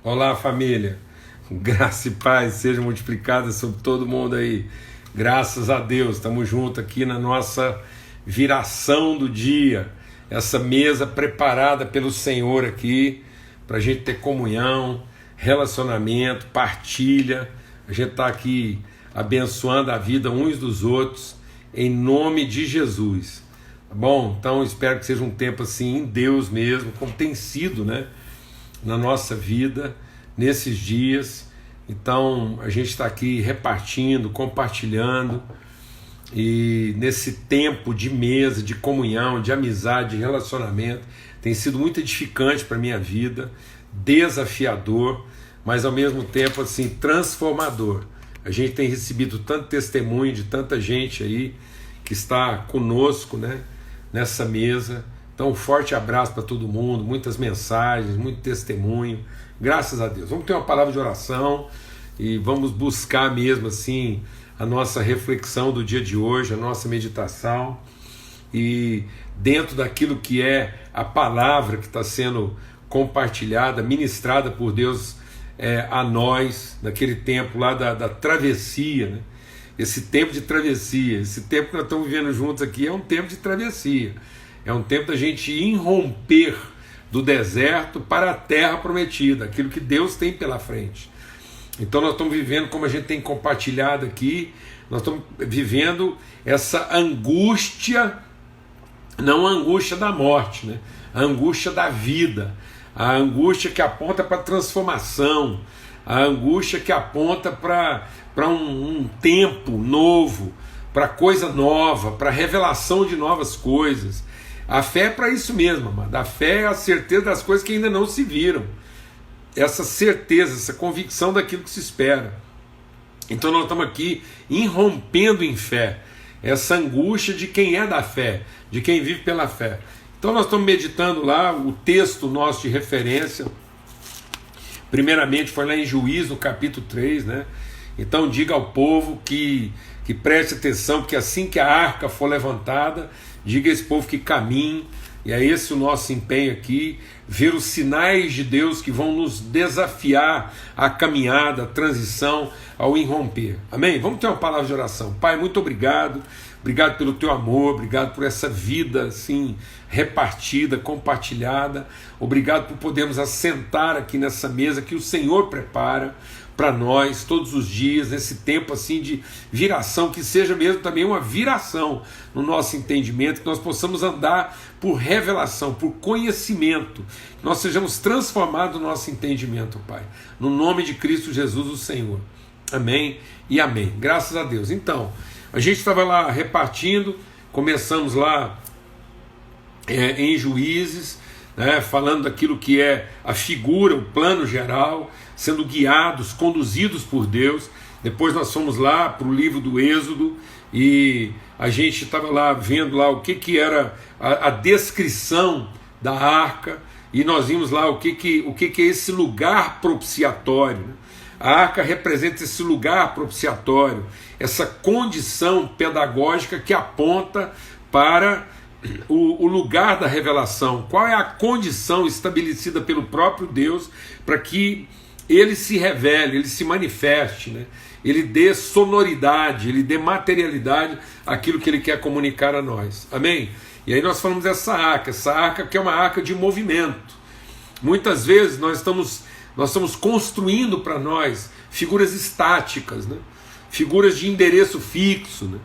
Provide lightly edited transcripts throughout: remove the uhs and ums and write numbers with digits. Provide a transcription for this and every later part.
Olá, família. Graça e paz sejam multiplicadas sobre todo mundo aí. Graças a Deus, estamos juntos aqui na nossa viração do dia. Essa mesa preparada pelo Senhor aqui, para a gente ter comunhão, relacionamento, partilha. A gente está aqui abençoando a vida uns dos outros, em nome de Jesus. Tá bom? Então espero que seja um tempo assim em Deus mesmo, como tem sido, né? Na nossa vida, nesses dias. Então a gente está aqui repartindo, compartilhando, e nesse tempo de mesa, de comunhão, de amizade, de relacionamento, tem sido muito edificante para a minha vida, desafiador, mas ao mesmo tempo assim transformador. A gente tem recebido tanto testemunho de tanta gente aí que está conosco, né, nessa mesa. Então, um forte abraço para todo mundo, muitas mensagens, muito testemunho, graças a Deus. Vamos ter uma palavra de oração e vamos buscar mesmo assim a nossa reflexão do dia de hoje, a nossa meditação, e dentro daquilo que é a palavra que está sendo compartilhada, ministrada por Deus a nós, naquele tempo lá da travessia, né? Esse tempo de travessia, esse tempo que nós estamos vivendo juntos aqui é um tempo de travessia. É um tempo da gente irromper do deserto para a terra prometida, aquilo que Deus tem pela frente. Então nós estamos vivendo, como a gente tem compartilhado aqui, nós estamos vivendo essa angústia, não a angústia da morte, né? A angústia da vida, a angústia que aponta para a transformação, a angústia que aponta para um tempo novo, para coisa nova, para revelação de novas coisas. A fé é para isso mesmo, amado. A fé é a certeza das coisas que ainda não se viram. Essa certeza, essa convicção daquilo que se espera. Então nós estamos aqui irrompendo em fé. Essa angústia de quem é da fé, de quem vive pela fé. Então nós estamos meditando lá o texto nosso de referência. Primeiramente foi lá em Juízes, no capítulo 3, né? Então diga ao povo que preste atenção, porque assim que a arca for levantada, diga a esse povo que caminhe, e é esse o nosso empenho aqui, ver os sinais de Deus que vão nos desafiar a caminhada, a transição, ao irromper. Amém? Vamos ter uma palavra de oração. Pai, muito obrigado pelo teu amor, obrigado por essa vida assim repartida, compartilhada, obrigado por podermos assentar aqui nessa mesa que o Senhor prepara para nós todos os dias, nesse tempo assim de viração, que seja mesmo também uma viração no nosso entendimento, que nós possamos andar por revelação, por conhecimento, que nós sejamos transformados no nosso entendimento, Pai, no nome de Cristo Jesus, o Senhor. Amém e amém. Graças a Deus. Então, a gente estava lá repartindo, começamos lá em Juízes, né, falando daquilo que é a figura, o plano geral, sendo guiados, conduzidos por Deus. Depois nós fomos lá para o livro do Êxodo e a gente estava lá vendo lá o que era a descrição da arca, e nós vimos lá o que é esse lugar propiciatório, né? A arca representa esse lugar propiciatório, essa condição pedagógica que aponta para o lugar da revelação. Qual é a condição estabelecida pelo próprio Deus para que ele se revele, ele se manifeste, né? Ele dê sonoridade, ele dê materialidade àquilo que ele quer comunicar a nós. Amém? E aí nós falamos essa arca que é uma arca de movimento. Muitas vezes nós estamos construindo para nós figuras estáticas, né? Figuras de endereço fixo, né?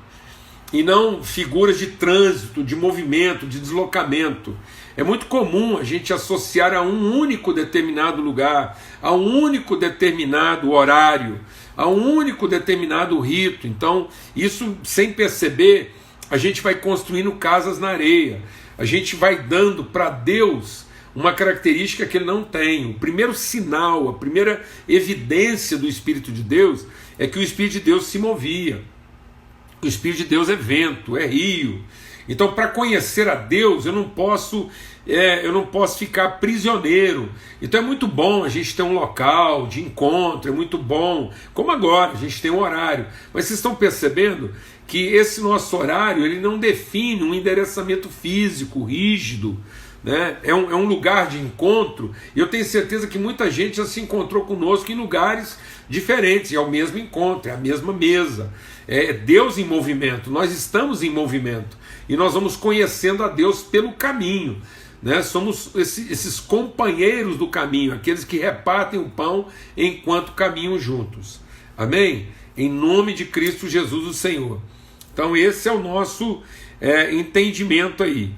E não figuras de trânsito, de movimento, de deslocamento. É muito comum a gente associar a um único determinado lugar, a um único determinado horário, a um único determinado rito. Então, isso sem perceber, a gente vai construindo casas na areia. A gente vai dando para Deus uma característica que ele não tem. O primeiro sinal, a primeira evidência do Espírito de Deus é que o Espírito de Deus se movia. O Espírito de Deus é vento, é rio. Então, para conhecer a Deus, eu não posso ficar prisioneiro. Então é muito bom a gente ter um local de encontro, é muito bom, como agora, a gente tem um horário. Mas vocês estão percebendo que esse nosso horário ele não define um endereçamento físico, rígido, né? É um lugar de encontro, e eu tenho certeza que muita gente já se encontrou conosco em lugares diferentes, é o mesmo encontro, é a mesma mesa, é Deus em movimento, nós estamos em movimento, e nós vamos conhecendo a Deus pelo caminho, né? Somos esses companheiros do caminho, aqueles que repartem o pão enquanto caminham juntos, amém? Em nome de Cristo Jesus o Senhor. Então esse é o nosso entendimento aí.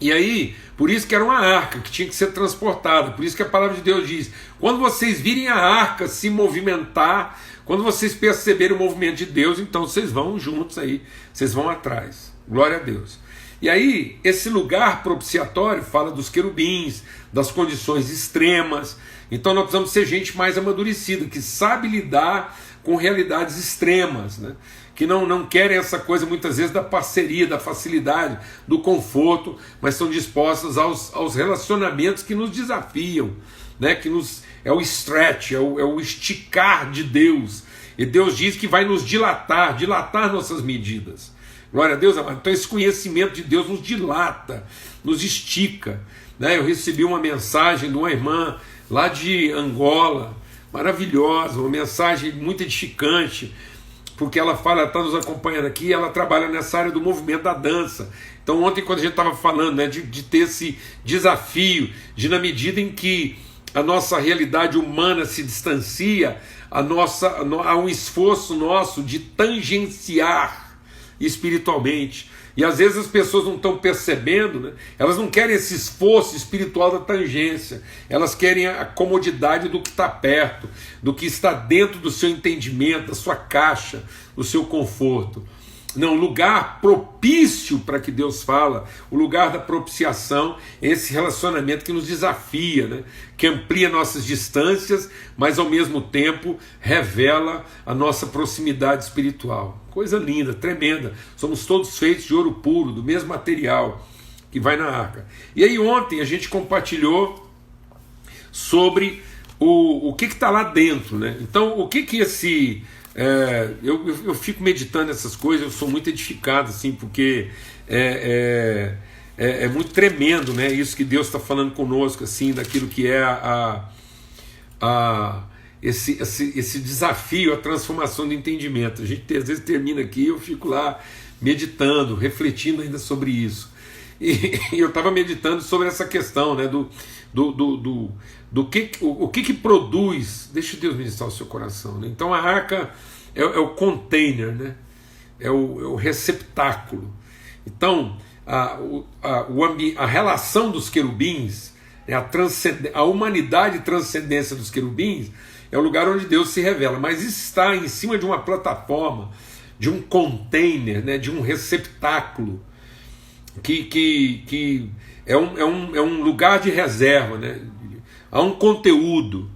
E aí, por isso que era uma arca que tinha que ser transportada, por isso que a palavra de Deus diz, quando vocês virem a arca se movimentar, quando vocês perceberem o movimento de Deus, então vocês vão juntos aí, vocês vão atrás, glória a Deus. E aí, esse lugar propiciatório fala dos querubins, das condições extremas, então nós precisamos ser gente mais amadurecida, que sabe lidar com realidades extremas, né? Que não querem essa coisa muitas vezes da parceria, da facilidade, do conforto, mas são dispostas aos relacionamentos que nos desafiam, né? Que é o stretch, é o esticar de Deus, e Deus diz que vai nos dilatar nossas medidas, glória a Deus, amado. Então esse conhecimento de Deus nos dilata, nos estica, né? Eu recebi uma mensagem de uma irmã lá de Angola, maravilhosa, uma mensagem muito edificante, porque ela está nos acompanhando aqui, ela trabalha nessa área do movimento da dança. Então ontem, quando a gente estava falando, né, de ter esse desafio, de na medida em que a nossa realidade humana se distancia, há um esforço nosso de tangenciar espiritualmente. E às vezes as pessoas não estão percebendo, né? Elas não querem esse esforço espiritual da tangência, elas querem a comodidade do que está perto, do que está dentro do seu entendimento, da sua caixa, do seu conforto. Não, lugar propício para que Deus fala, o lugar da propiciação, esse relacionamento que nos desafia, né? Que amplia nossas distâncias, mas ao mesmo tempo revela a nossa proximidade espiritual. Coisa linda, tremenda. Somos todos feitos de ouro puro, do mesmo material que vai na arca. E aí ontem a gente compartilhou sobre o que está lá dentro, né? Então o que esse... eu fico meditando essas coisas, eu sou muito edificado, assim, porque é muito tremendo, né? Isso que Deus está falando conosco, assim, daquilo que é esse desafio, a transformação do entendimento. A gente às vezes termina aqui, eu fico lá meditando, refletindo ainda sobre isso. E eu estava meditando sobre essa questão, né, o que produz. Deixa Deus ministrar o seu coração, né? Então a arca é o container, né? É o receptáculo. Então a relação dos querubins, a humanidade e transcendência dos querubins é o lugar onde Deus se revela, mas isso está em cima de uma plataforma, de um container, né? De um receptáculo que é um lugar de reserva, né? Há um conteúdo.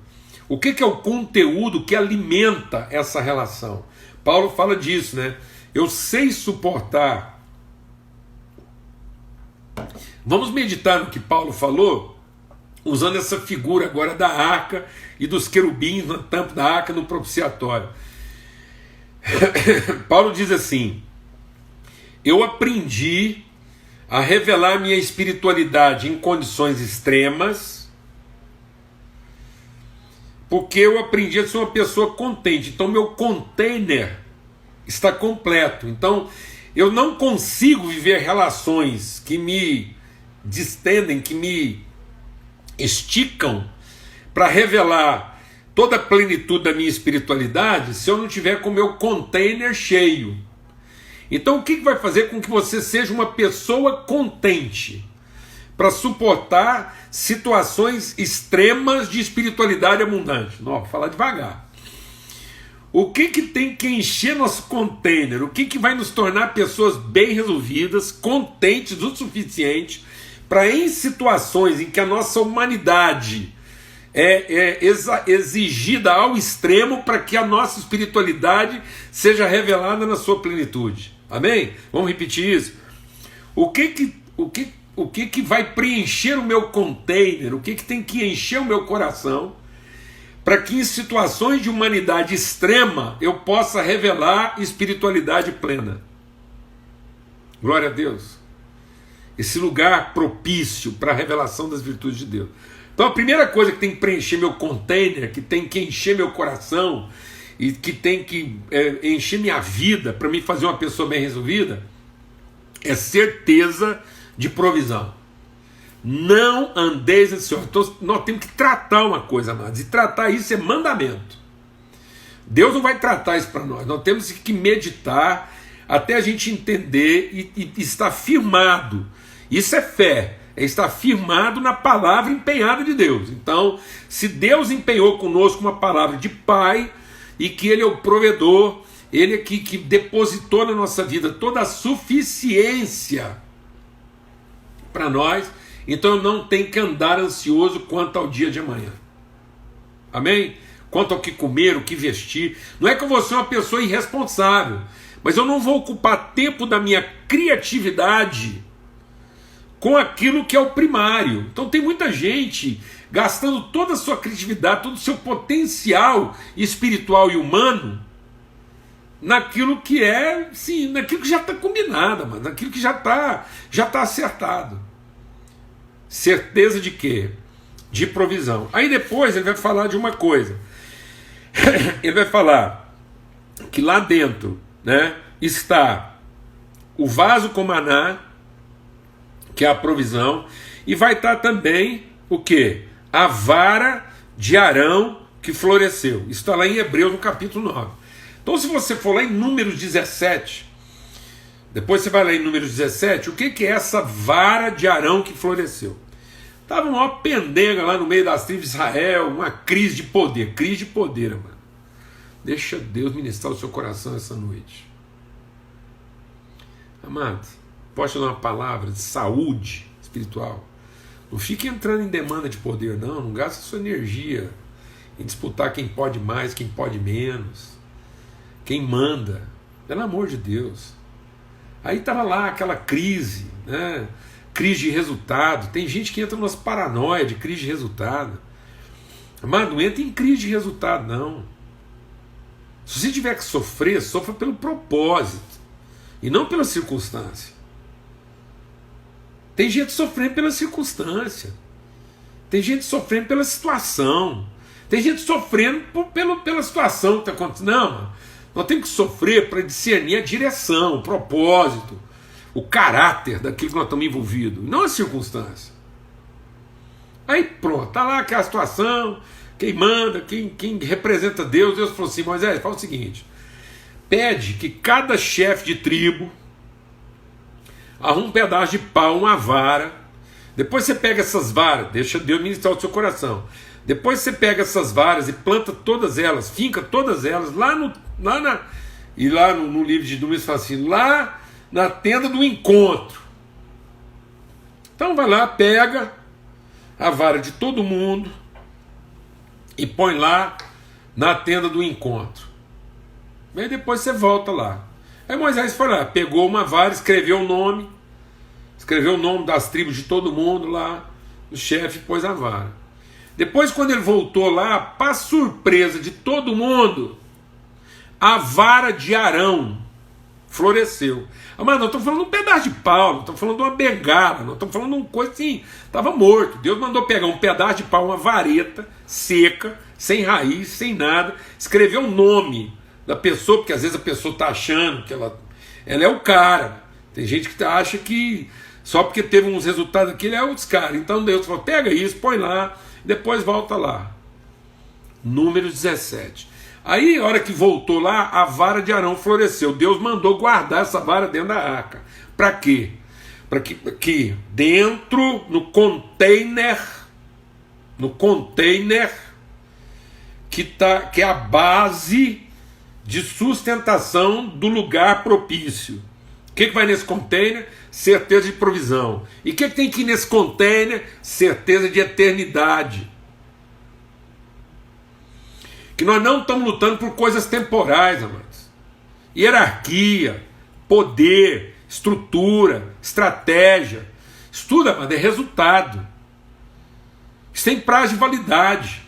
O que é o conteúdo que alimenta essa relação? Paulo fala disso, né? Eu sei suportar. Vamos meditar no que Paulo falou, usando essa figura agora da arca e dos querubins no tampo da arca no propiciatório. Paulo diz assim: eu aprendi a revelar minha espiritualidade em condições extremas, porque eu aprendi a ser uma pessoa contente. Então meu container está completo. Então eu não consigo viver relações que me distendem, que me esticam para revelar toda a plenitude da minha espiritualidade se eu não tiver com o meu container cheio. Então o que vai fazer com que você seja uma pessoa contente para suportar situações extremas de espiritualidade abundante? Não, vou falar devagar. O que tem que encher nosso container? O que vai nos tornar pessoas bem resolvidas, contentes o suficiente para, em situações em que a nossa humanidade é exigida ao extremo, para que a nossa espiritualidade seja revelada na sua plenitude? Amém? Vamos repetir isso. O que vai preencher o meu container? O que tem que encher o meu coração para que em situações de humanidade extrema eu possa revelar espiritualidade plena? Glória a Deus. esse lugar propício para a revelação das virtudes de Deus. Então a primeira coisa que tem que preencher meu container, que tem que encher meu coração e que tem que encher minha vida para me fazer uma pessoa bem resolvida, é certeza de provisão. Não andeis ansiosos. Então nós temos que tratar uma coisa, amados, e tratar isso é mandamento. Deus não vai tratar isso para nós. Nós temos que meditar até a gente entender e estar firmado. Isso é fé, é estar firmado na palavra empenhada de Deus. Então, se Deus empenhou conosco uma palavra de Pai, e que Ele é o provedor, Ele é que depositou na nossa vida toda a suficiência para nós, então eu não tenho que andar ansioso quanto ao dia de amanhã. Amém? Quanto ao que comer, o que vestir. Não é que eu vou ser uma pessoa irresponsável, mas eu não vou ocupar tempo da minha criatividade com aquilo que é o primário. Então tem muita gente gastando toda a sua criatividade, todo o seu potencial espiritual e humano naquilo que é, sim, naquilo que já está combinado, mano, naquilo que já está acertado. Certeza de quê? De provisão. Aí depois ele vai falar de uma coisa. Ele vai falar que lá dentro, né, está o vaso com maná, que é a provisão, e vai estar também o quê? A vara de Arão que floresceu. Isso está lá em Hebreus, no capítulo 9. Então, se você for lá em Números 17, depois você vai lá em Números 17, o que é essa vara de Arão que floresceu? Estava uma pendenga lá no meio das tribos de Israel, uma crise de poder, mano. Deixa Deus ministrar o seu coração essa noite. Amado, posso dar uma palavra de saúde espiritual. Não fique entrando em demanda de poder, não gaste sua energia em disputar quem pode mais, quem pode menos, quem manda, pelo amor de Deus. Aí estava lá aquela crise, né? Crise de resultado. Tem gente que entra numa paranoia de crise de resultado. Mas não entra em crise de resultado, não. Se você tiver que sofrer, sofra pelo propósito e não pela circunstância. Tem gente sofrendo pela circunstância. Tem gente sofrendo pela situação. Tem gente sofrendo pela situação que está acontecendo. Não, mano. Nós temos que sofrer para discernir a direção, o propósito, o caráter daquilo que nós estamos envolvidos, não a circunstância. Aí pronto, está lá aquela situação, quem manda, quem representa Deus. Deus falou assim: Moisés, fala o seguinte, pede que cada chefe de tribo arruma um pedaço de pau, uma vara. Depois você pega essas varas, deixa Deus ministrar o seu coração. Depois você pega essas varas e planta todas elas, finca todas elas lá no livro de Números fala assim, lá na tenda do encontro. Então vai lá, pega a vara de todo mundo e põe lá na tenda do encontro. Aí depois você volta lá. Aí Moisés foi lá, pegou uma vara, escreveu o nome das tribos de todo mundo lá, o chefe pôs a vara. Depois, quando ele voltou lá, para surpresa de todo mundo, a vara de Arão floresceu. Mas nós estamos falando de um pedaço de pau, nós estamos falando de uma bengala, nós estamos falando de uma coisa assim, estava morto. Deus mandou pegar um pedaço de pau, uma vareta seca, sem raiz, sem nada, escrever o nome da pessoa, porque às vezes a pessoa está achando que ela é o cara. Tem gente que acha que só porque teve uns resultados aqui, ele é os caras. Então Deus falou, pega isso, põe lá, depois volta lá. Números 17. Aí, a hora que voltou lá, a vara de Arão floresceu. Deus mandou guardar essa vara dentro da arca. Para quê? Para que dentro, no container, que é a base de sustentação do lugar propício. O que vai nesse container? Certeza de provisão. E o que tem que ir nesse container? Certeza de eternidade. Que nós não estamos lutando por coisas temporais, amados. Hierarquia, poder, estrutura, estratégia. Isso tudo, amado, é resultado. Isso tem prazo de validade.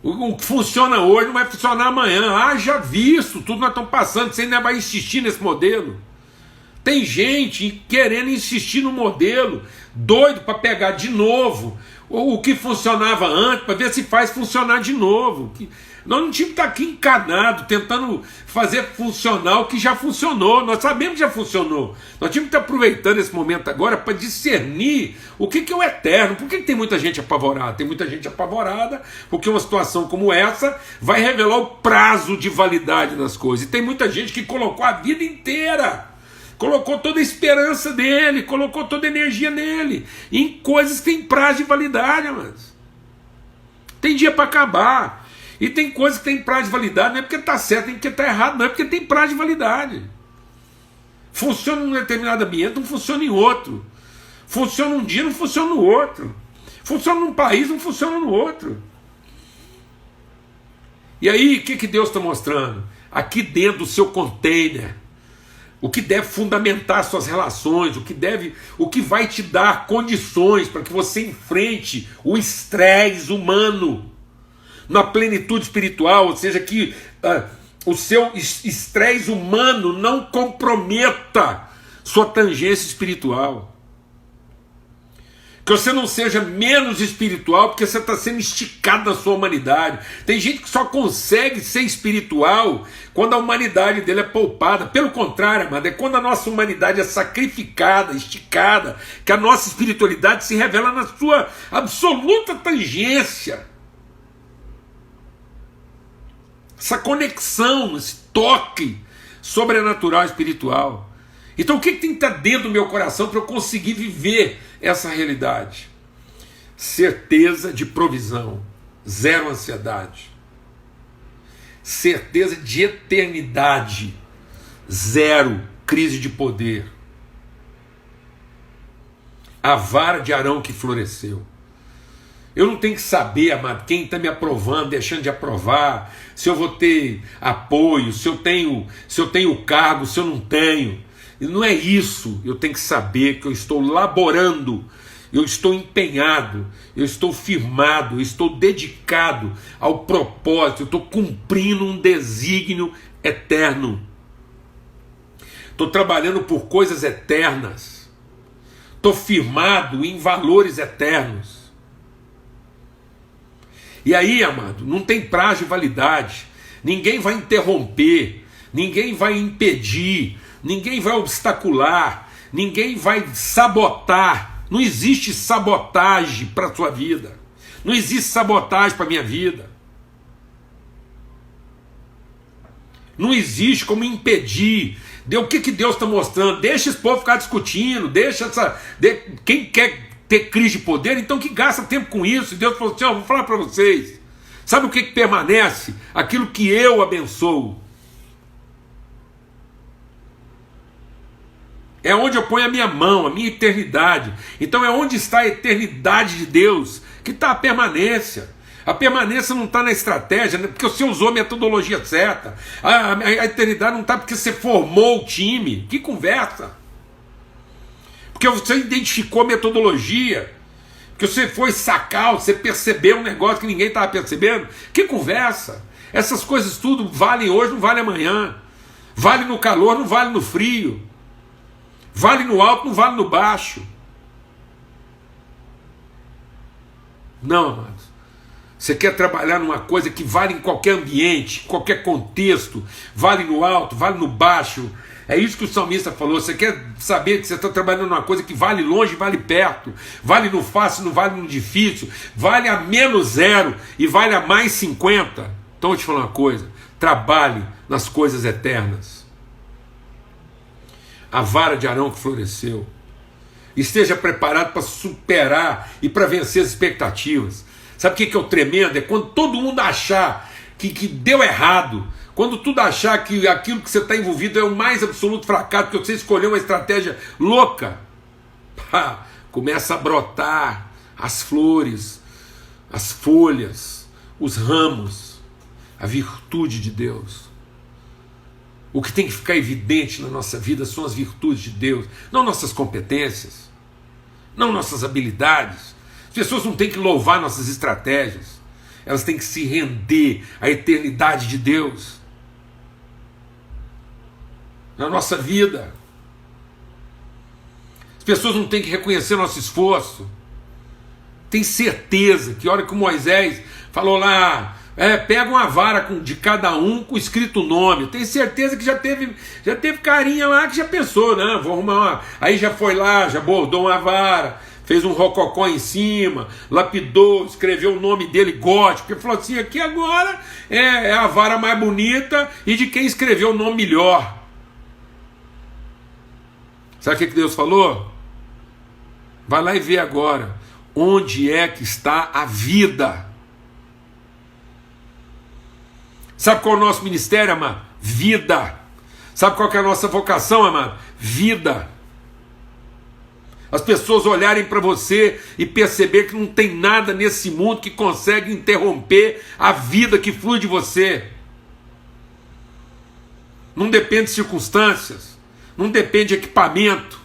O que funciona hoje não vai funcionar amanhã. Haja visto, tudo nós estamos passando. Você ainda vai insistir nesse modelo. Tem gente querendo insistir no modelo, doido para pegar de novo o que funcionava antes, para ver se faz funcionar de novo. Nós não tínhamos que estar aqui encanado, tentando fazer funcionar o que já funcionou. Nós sabemos que já funcionou. Nós tínhamos que estar aproveitando esse momento agora para discernir o que é o eterno. Por que tem muita gente apavorada? Tem muita gente apavorada porque uma situação como essa vai revelar o prazo de validade das coisas. E tem muita gente que colocou a vida inteira, colocou toda a esperança dele, colocou toda a energia nele em coisas que têm prazo de validade, mas tem dia para acabar. E tem coisas que tem prazo de validade, não é porque está certo, nem porque está errado, não é porque tem prazo de validade. Funciona em um determinado ambiente, não funciona em outro. Funciona um dia, não funciona no outro. Funciona num país, não funciona no outro. E aí, o que Deus está mostrando? Aqui dentro do seu container, o que deve fundamentar suas relações, o que vai te dar condições para que você enfrente o estresse humano na plenitude espiritual, ou seja, que o seu estresse humano não comprometa sua tangência espiritual. Que você não seja menos espiritual porque você está sendo esticado na sua humanidade. Tem gente que só consegue ser espiritual quando a humanidade dele é poupada. Pelo contrário, amado, é quando a nossa humanidade é sacrificada, esticada, que a nossa espiritualidade se revela na sua absoluta tangência. Essa conexão, esse toque sobrenatural espiritual. Então o que tem que estar dentro do meu coração para eu conseguir viver essa realidade? Certeza de provisão, zero ansiedade. Certeza de eternidade, zero crise de poder. A vara de Arão que floresceu. Eu não tenho que saber, amado, quem está me aprovando, deixando de aprovar, se eu vou ter apoio, se eu tenho cargo, se eu não tenho. E não é isso. Eu tenho que saber que eu estou laborando, eu estou empenhado, eu estou firmado, eu estou dedicado ao propósito, eu estou cumprindo um desígnio eterno. Estou trabalhando por coisas eternas. Estou firmado em valores eternos. E aí, amado, não tem prazo de validade. Ninguém vai interromper, ninguém vai impedir, ninguém vai obstacular, ninguém vai sabotar. Não existe sabotagem para a sua vida. Não existe sabotagem para a minha vida. Não existe como impedir. O que Deus está mostrando? Deixa esse povo ficar discutindo, quem quer ter crise de poder, então que gasta tempo com isso. E Deus falou assim: vou falar para vocês, sabe o que permanece? Aquilo que eu abençoo. É onde eu ponho a minha mão, a minha eternidade. Então é onde está a eternidade de Deus que está a permanência. A permanência não está na estratégia, né? Porque você usou a metodologia certa. A eternidade não está porque você formou o time. Que conversa! Porque você identificou a metodologia, porque você foi sacar, você percebeu um negócio que ninguém estava percebendo. Que conversa! Essas coisas tudo valem hoje, não vale amanhã. Vale no calor, não vale no frio. Vale no alto, não vale no baixo. Não, amados. Você quer trabalhar numa coisa que vale em qualquer ambiente, em qualquer contexto, vale no alto, vale no baixo. É isso que o salmista falou. Você quer saber que você está trabalhando numa coisa que vale longe, vale perto, vale no fácil, não vale no difícil, vale a menos 0 e vale a mais 50. Então eu te falar uma coisa: trabalhe nas coisas eternas. A vara de Arão que floresceu. Esteja preparado para superar e para vencer as expectativas. Sabe o que é o tremendo? É quando todo mundo achar que deu errado. Quando tudo achar que aquilo que você está envolvido é o mais absoluto fracasso, porque você escolheu uma estratégia louca, começa a brotar as flores, as folhas, os ramos, a virtude de Deus. O que tem que ficar evidente na nossa vida são as virtudes de Deus, não nossas competências, não nossas habilidades. As pessoas não têm que louvar nossas estratégias, elas têm que se render à eternidade de Deus na nossa vida. pessoas não têm que reconhecer nosso esforço. Tem certeza que a hora que o Moisés falou lá, pega uma vara de cada um com escrito nome, tem certeza que já teve carinha lá que já pensou, né? Vou arrumar uma. Aí já foi lá, já bordou uma vara, fez um rococó em cima, lapidou, escreveu o nome dele gótico, porque falou assim: aqui agora é a vara mais bonita e de quem escreveu o nome melhor. Sabe o que Deus falou? Vai lá e vê agora onde é que está a vida. Sabe qual é o nosso ministério, amado? Vida. Sabe qual que é a nossa vocação, amado? Vida. As pessoas olharem para você e perceber que não tem nada nesse mundo que consegue interromper a vida que flui de você. Não depende de circunstâncias, não depende de equipamento.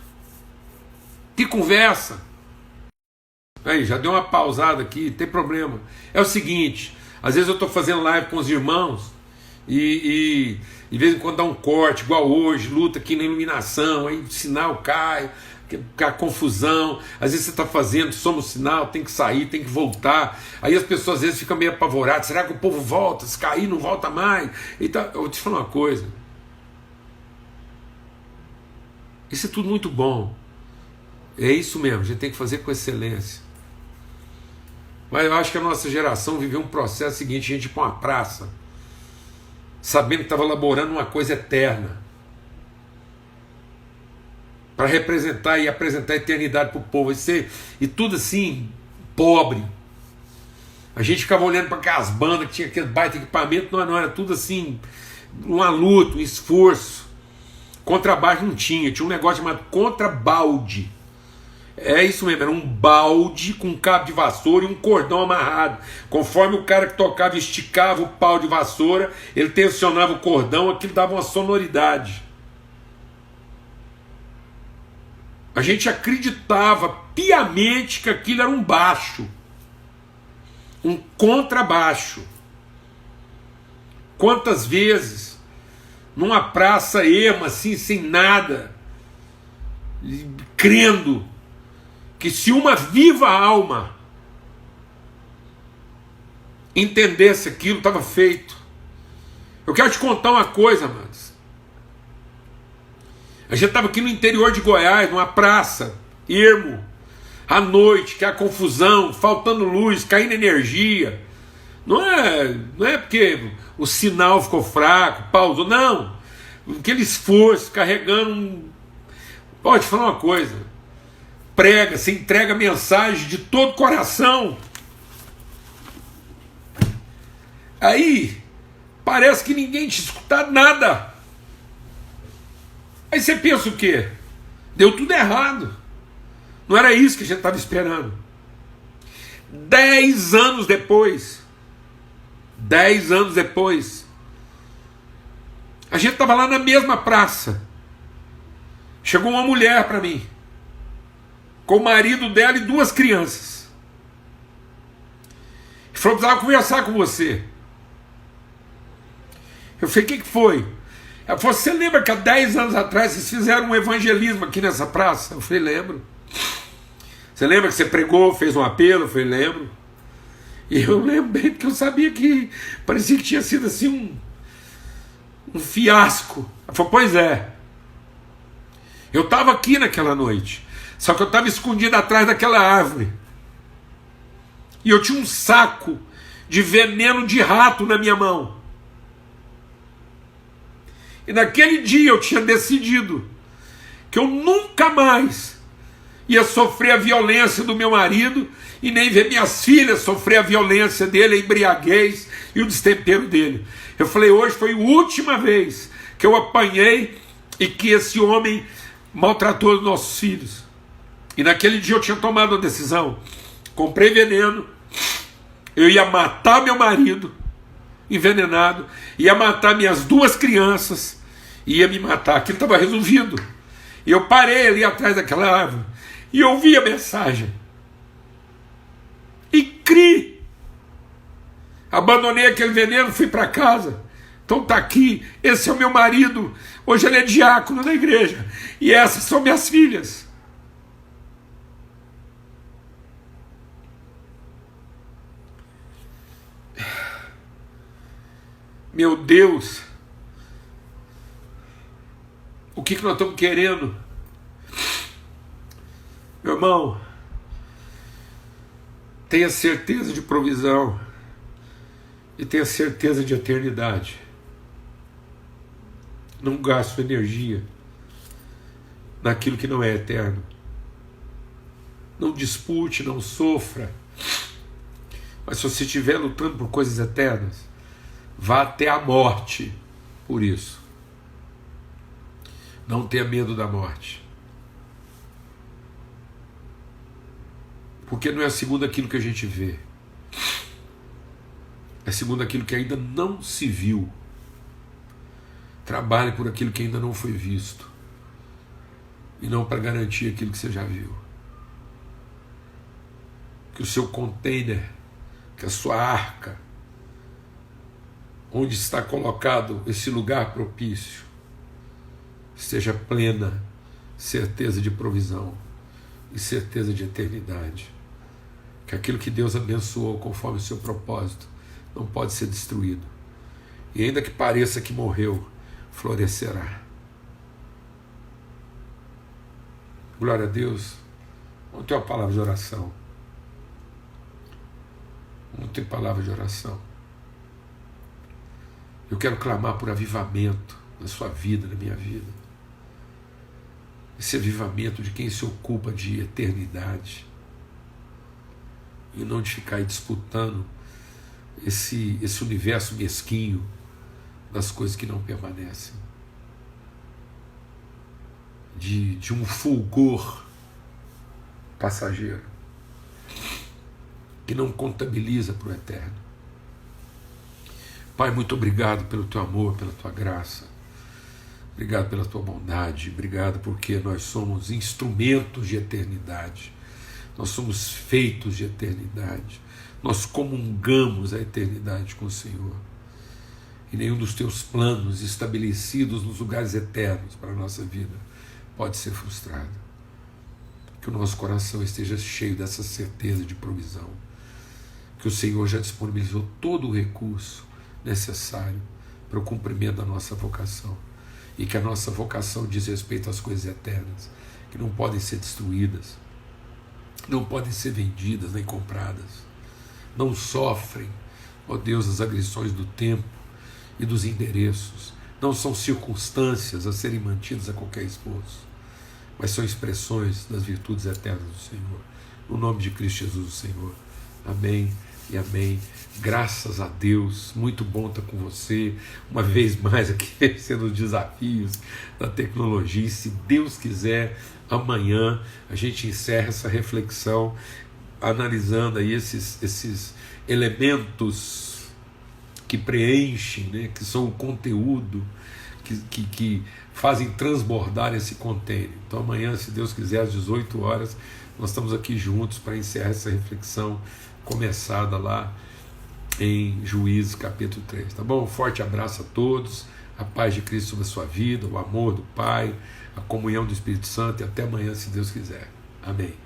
Que conversa. Aí, já deu uma pausada aqui, tem problema. É o seguinte, às vezes eu estou fazendo live com os irmãos e de vez em quando dá um corte, igual hoje, luta aqui na iluminação, aí o sinal cai, a confusão. Às vezes você está fazendo, soma o sinal, tem que sair, tem que voltar. Aí as pessoas às vezes ficam meio apavoradas. Será que o povo volta? Se cair, não volta mais. Então, eu vou te falar uma coisa. Isso é tudo muito bom. É isso mesmo, a gente tem que fazer com excelência. Mas eu acho que a nossa geração viveu um processo seguinte: a gente ir para uma praça, sabendo que estava elaborando uma coisa eterna, para representar e apresentar a eternidade para o povo, e tudo assim, pobre. A gente ficava olhando para aquelas bandas que tinha aquele baita equipamento, não era tudo assim, uma luta, um esforço. Contrabaixo não tinha um negócio chamado contrabalde. É isso mesmo, era um balde com um cabo de vassoura e um cordão amarrado. Conforme o cara que tocava esticava o pau de vassoura, ele tensionava o cordão, aquilo dava uma sonoridade. A gente acreditava piamente que aquilo era um baixo, um contrabaixo. Quantas vezes, numa praça erma, assim, sem nada, crendo que se uma viva alma entendesse aquilo, estava feito. Eu quero te contar uma coisa, amados. A gente estava aqui no interior de Goiás, numa praça, ermo, à noite, que é a confusão, faltando luz, caindo energia. Não é porque o sinal ficou fraco, pausou, não. Aquele esforço, carregando Pode falar uma coisa. Prega, você entrega mensagem de todo coração. Aí, parece que ninguém te escuta nada. Aí você pensa o quê? Deu tudo errado. Não era isso que a gente estava esperando. 10 anos depois, a gente estava lá na mesma praça. Chegou uma mulher para mim, com o marido dela e 2 crianças. E falou: precisava conversar com você. Eu falei: o que foi? Ela falou: você lembra que há 10 anos atrás vocês fizeram um evangelismo aqui nessa praça? Eu falei: lembro. Você lembra que você pregou, fez um apelo? Eu falei: lembro. E eu lembro bem, porque eu sabia que parecia que tinha sido assim um fiasco. Ela falou: pois é. Eu estava aqui naquela noite, só que eu estava escondido atrás daquela árvore. E eu tinha um saco de veneno de rato na minha mão. E naquele dia eu tinha decidido que eu nunca mais ia sofrer a violência do meu marido e nem ver minhas filhas sofrer a violência dele, a embriaguez e o destempero dele. Eu falei: hoje foi a última vez que eu apanhei e que esse homem maltratou os nossos filhos. E naquele dia eu tinha tomado a decisão. Comprei veneno, eu ia matar meu marido envenenado, ia matar minhas 2 crianças, ia me matar. Aquilo estava resolvido. E eu parei ali atrás daquela árvore e ouvi a mensagem e criei. Abandonei aquele veneno, fui para casa. Então está aqui, esse é o meu marido, hoje ele é diácono na igreja, e essas são minhas filhas. Meu Deus, o que nós estamos querendo? Meu irmão, tenha certeza de provisão e tenha certeza de eternidade. Não gaste sua energia naquilo que não é eterno. Não dispute, não sofra. Mas se você estiver lutando por coisas eternas, vá até a morte por isso. Não tenha medo da morte. Porque não é segundo aquilo que a gente vê. É segundo aquilo que ainda não se viu. Trabalhe por aquilo que ainda não foi visto. E não para garantir aquilo que você já viu. Que o seu container, que a sua arca, onde está colocado esse lugar propício, seja plena certeza de provisão e certeza de eternidade. Que aquilo que Deus abençoou conforme o seu propósito não pode ser destruído. E ainda que pareça que morreu, florescerá. Glória a Deus. Vamos ter uma palavra de oração. Vamos ter palavra de oração. Eu quero clamar por avivamento na sua vida, na minha vida. Esse avivamento de quem se ocupa de eternidade. E não de ficar aí disputando esse universo mesquinho das coisas que não permanecem. De um fulgor passageiro que não contabiliza para o eterno. Pai, muito obrigado pelo teu amor, pela tua graça. Obrigado pela tua bondade. Obrigado porque nós somos instrumentos de eternidade. Nós somos feitos de eternidade. Nós comungamos a eternidade com o Senhor. E nenhum dos teus planos estabelecidos nos lugares eternos para a nossa vida pode ser frustrado. Que o nosso coração esteja cheio dessa certeza de provisão. Que o Senhor já disponibilizou todo o recurso necessário para o cumprimento da nossa vocação. E que a nossa vocação diz respeito às coisas eternas, que não podem ser destruídas, não podem ser vendidas nem compradas, não sofrem, ó Deus, as agressões do tempo e dos endereços, não são circunstâncias a serem mantidas a qualquer esforço, mas são expressões das virtudes eternas do Senhor. No nome de Cristo Jesus, o Senhor. Amém e amém. Graças a Deus, muito bom estar com você uma vez mais aqui, sendo os desafios da tecnologia. E se Deus quiser, amanhã a gente encerra essa reflexão analisando aí esses elementos que preenchem, né, que são o conteúdo que fazem transbordar esse container. Então amanhã, se Deus quiser, às 18 horas, nós estamos aqui juntos para encerrar essa reflexão começada lá em Juízes capítulo 3, tá bom? Um forte abraço a todos, a paz de Cristo sobre a sua vida, o amor do Pai, a comunhão do Espírito Santo, e até amanhã, se Deus quiser. Amém.